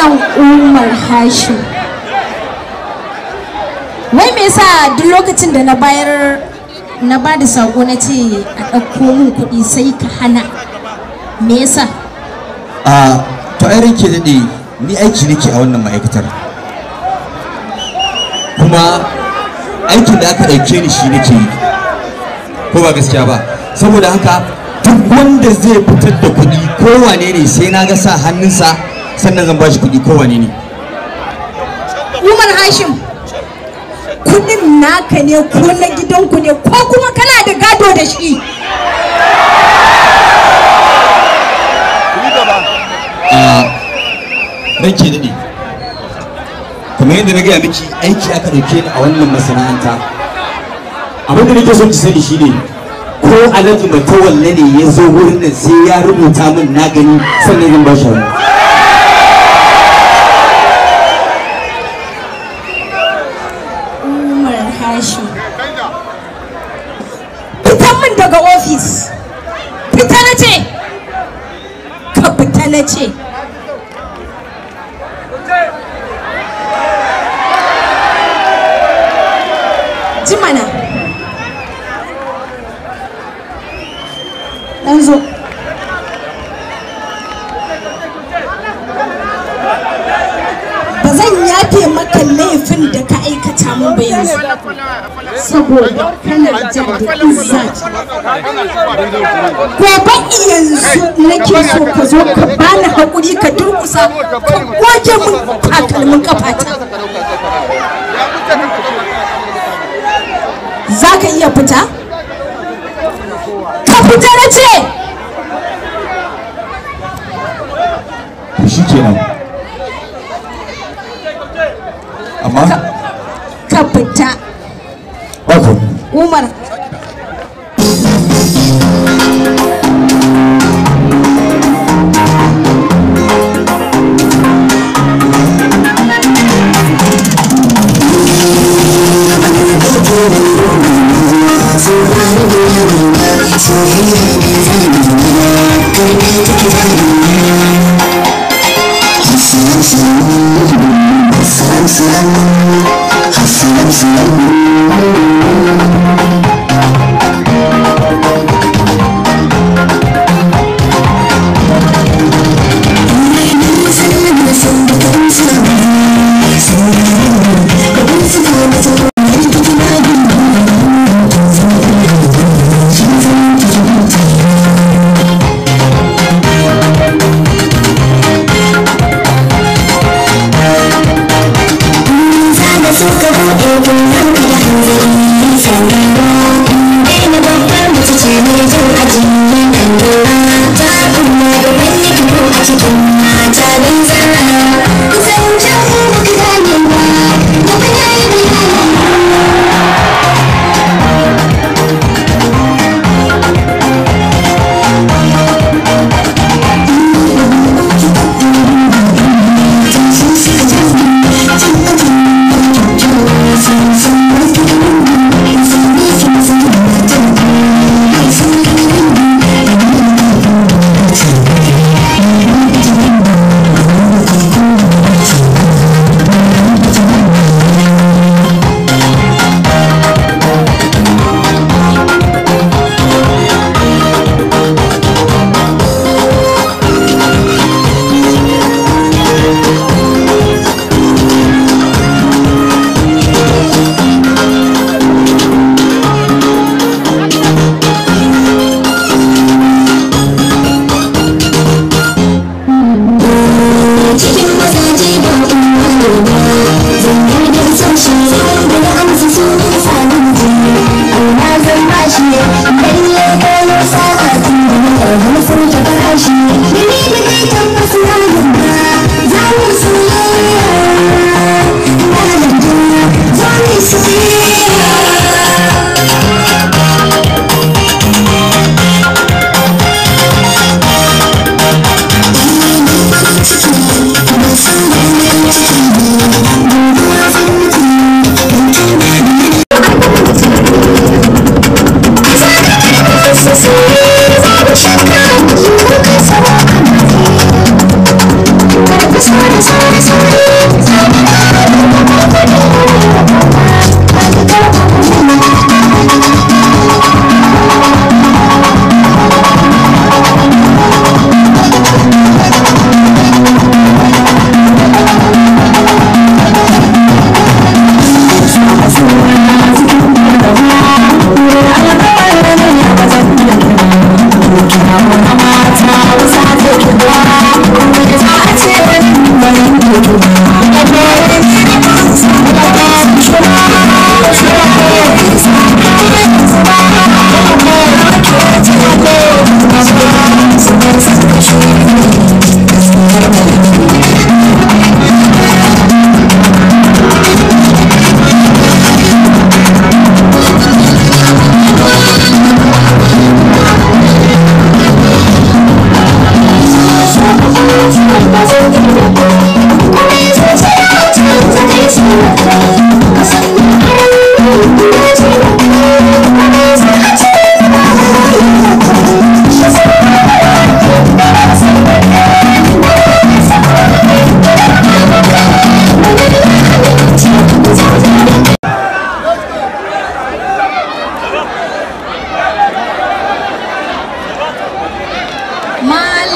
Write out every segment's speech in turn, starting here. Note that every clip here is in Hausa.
Malam Umar Hashim, wai me yasa duk lokacin da na ba da sako na ce a ɗauko min kuɗi sai ka hana? Me yasa? To ai ranke daɗe, ni aiki nake a wannan ma'aikatar, kuma aikin da aka ɗauke ni shi nake yi, ko ba gaskiya ba? Saboda haka duk wanda zai fitar da kuɗi kowane ne sai na ga sa hannunsa sannan zan ba shi kuɗi kowane ne. Umar Hashim, kuɗin naka ne ko na gidanku ne ko kuma kana da gado da shi? Ranke daɗe, kamar yadda na gaya miki aiki aka ɗauke ni a wannan masana'anta. Abin da nake son ki sani shine ko Alhaji Matawalle ne ya zo wurin nan sai ya rubuta min na gani sannan zan ba shi hannu. Umar Hashim, fita min daga ofis, fita na ce, ka fita na ce. Ji mana, ɗan zo. Ba zan yafe maka laifin da ka aikata min ba yanzu, saboda kana ja da izza. Gobe yanzu nake so ka zo ka bani haƙuri ka durƙusa ka goge min takalmin kafata. Za ka iya fita? Ka fita na ce! Shi kenan. Amma? Ka fita. Okay. Umar.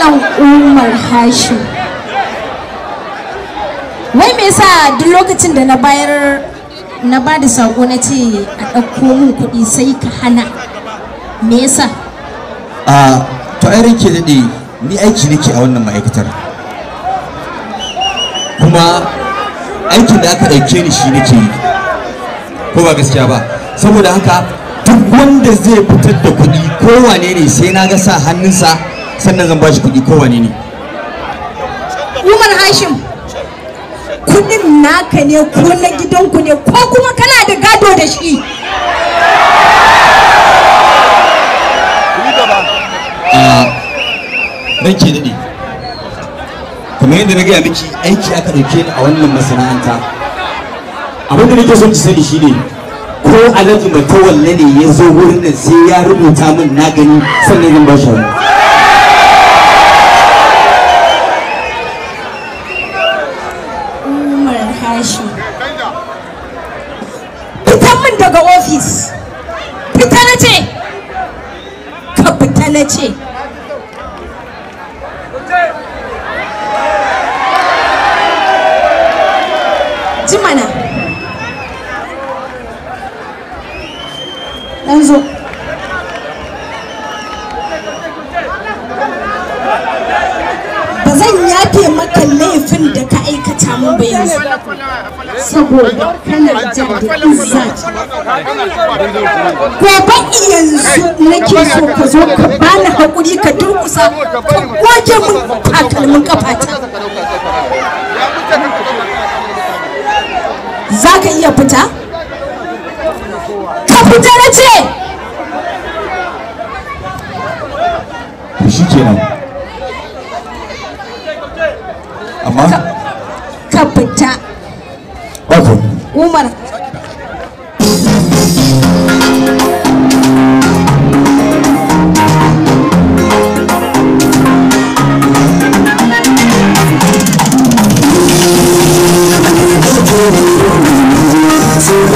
Malam Umar Hashim, wai me yasa duk lokacin da na ba da sako na ce a ɗauko min kuɗi sai ka hana? Me yasa? To ai ranke daɗe, ni aiki nake a wannan ma'aikatar, kuma aikin da aka ɗauke ni shi nake yi, ko ba gaskiya ba? Saboda haka duk wanda zai fitar da kuɗi kowane ne sai na ga sa hannunsa sannan zan ba shi kuɗi kowane ne. Umar Hashim, kuɗin naka ne ko na gidanku ne ko kuma kana da gado da shi? Ranke daɗe, kamar yadda na gaya miki aiki aka ɗauke ni a wannan masana'anta. Abin da nake son ki sani shine ko Alhaji Matawalle ne ya zo wurin nan sai ya rubuta min na gani sannan zan ba shi hannu. Umar Hashim, fita min daga ofis, fita na ce, ka fita na ce. Jimana, ɗan zo. Ba zan yafe maka laifin da ka aikata min ba yanzu, saboda kana jan da izza. Gobe yanzu nake so ka zo ka bani haƙuri ka durƙusa ka goge min takalmin kafata. Za ka iya fita? Ka fita na ce! Shi kenan. Amma? Ka fita. Bako. Umar. Say,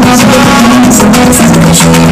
Thank you.